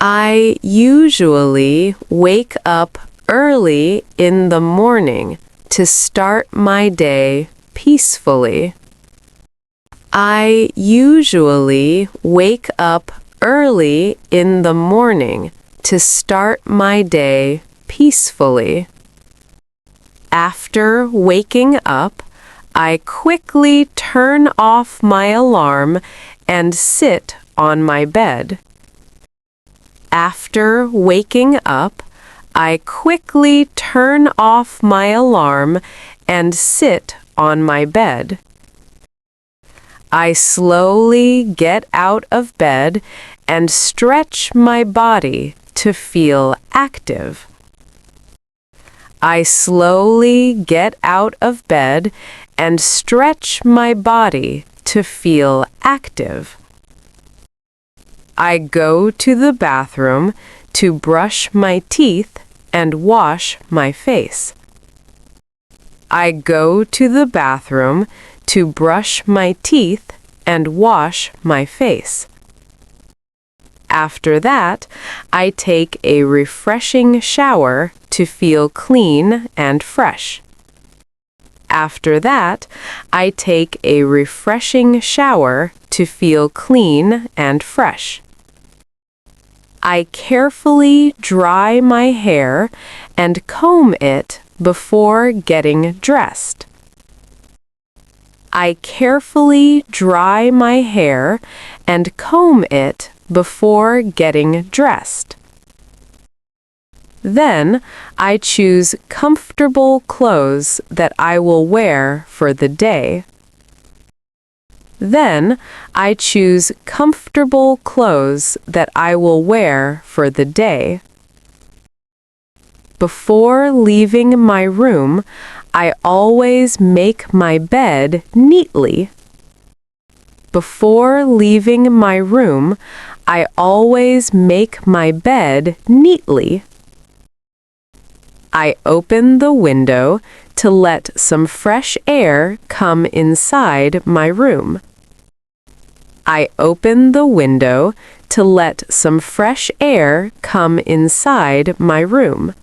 I usually wake up early in the morning to start my day peacefully. I usually wake up early in the morning to start my day peacefully. After waking up, I quickly turn off my alarm and sit on my bed. After waking up, I quickly turn off my alarm and sit on my bed. I slowly get out of bed and stretch my body to feel active. I slowly get out of bed and stretch my body to feel active. I go to the bathroom to brush my teeth and wash my face. I go to the bathroom to brush my teeth and wash my face. After that, I take a refreshing shower to feel clean and fresh. After that, I take a refreshing shower to feel clean and fresh. I carefully dry my hair and comb it before getting dressed. I carefully dry my hair and comb it before getting dressed. Then I choose comfortable clothes that I will wear for the day. Then I choose comfortable clothes that I will wear for the day. Before leaving my room, I always make my bed neatly. Before leaving my room, I always make my bed neatly. I open the window to let some fresh air come inside my room. I open the window to let some fresh air come inside my room.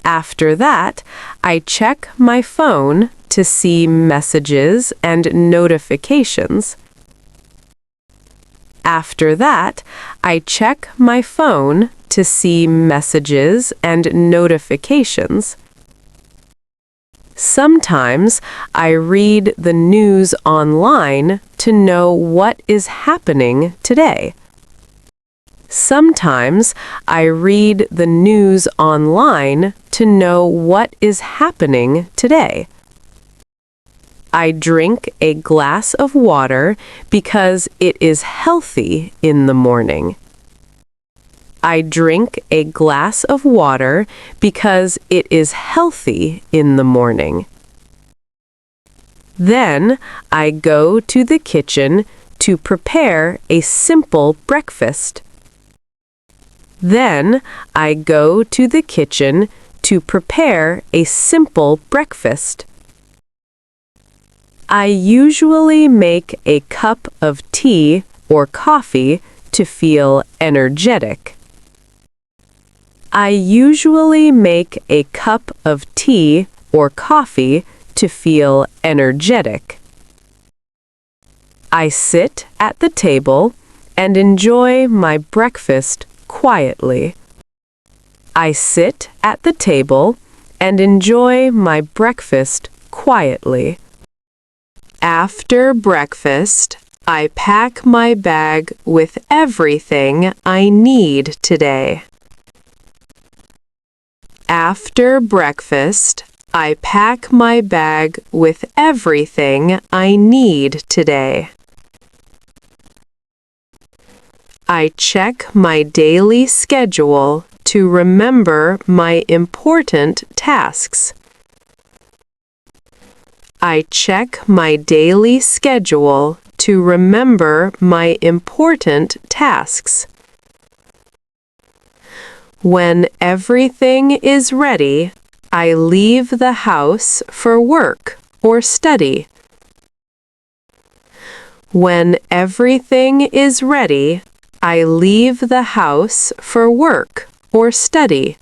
After that, I check my phone to see messages and notifications. After that, I check my phone to see messages and notifications. Sometimes I read the news online to know what is happening today. Sometimes I read the news online to know what is happening today. I drink a glass of water because it is healthy in the morning. I drink a glass of water because it is healthy in the morning. Then I go to the kitchen to prepare a simple breakfast. Then I go to the kitchen to prepare a simple breakfast. I usually make a cup of tea or coffee to feel energetic. I usually make a cup of tea or coffee to feel energetic. I sit at the table and enjoy my breakfast quietly. I sit at the table and enjoy my breakfast quietly. After breakfast, I pack my bag with everything I need today. After breakfast, I pack my bag with everything I need today. I check my daily schedule to remember my important tasks. I check my daily schedule to remember my important tasks. When everything is ready, I leave the house for work or study. When everything is ready, I leave the house for work or study.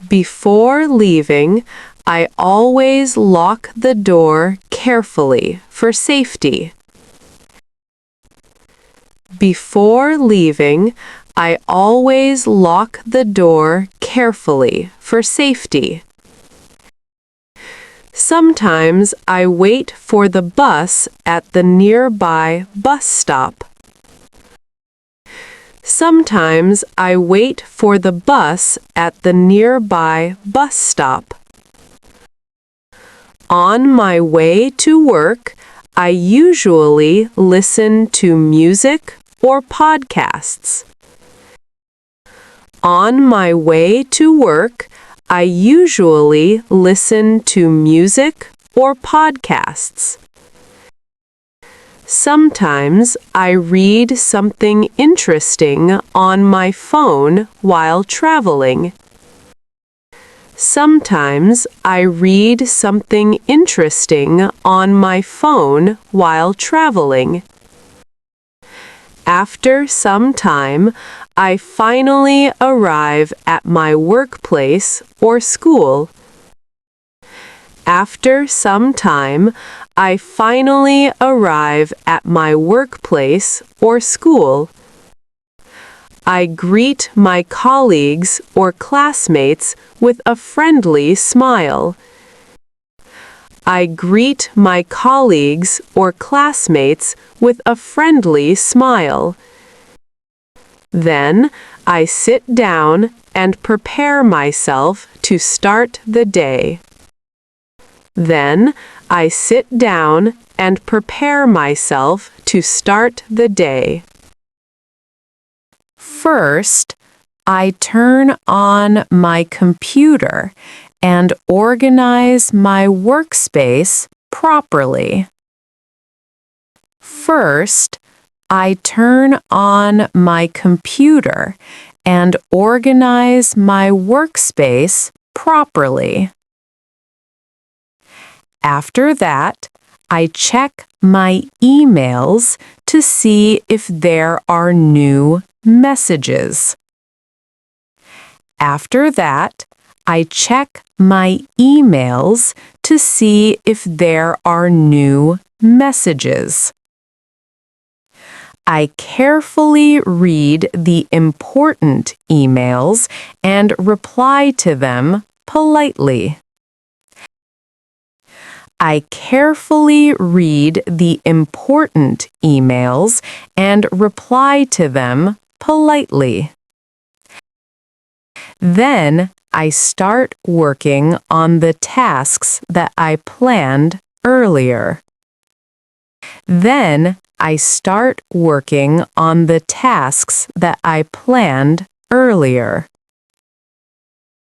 Before leaving, I always lock the door carefully for safety. Before leaving, I always lock the door carefully for safety. Sometimes I wait for the bus at the nearby bus stop. Sometimes I wait for the bus at the nearby bus stop. On my way to work, I usually listen to music or podcasts. On my way to work, I usually listen to music or podcasts. Sometimes I read something interesting on my phone while traveling. Sometimes I read something interesting on my phone while traveling. After some time, I finally arrive at my workplace or school. After some time, I finally arrive at my workplace or school. I greet my colleagues or classmates with a friendly smile. I greet my colleagues or classmates with a friendly smile. Then I sit down and prepare myself to start the day. Then I sit down and prepare myself to start the day. First, I turn on my computer and organize my workspace properly. First, I turn on my computer and organize my workspace properly. After that, I check my emails to see if there are new messages. After that, I check my emails to see if there are new messages. I carefully read the important emails and reply to them politely. I carefully read the important emails and reply to them politely. Then I start working on the tasks that I planned earlier. Then I start working on the tasks that I planned earlier.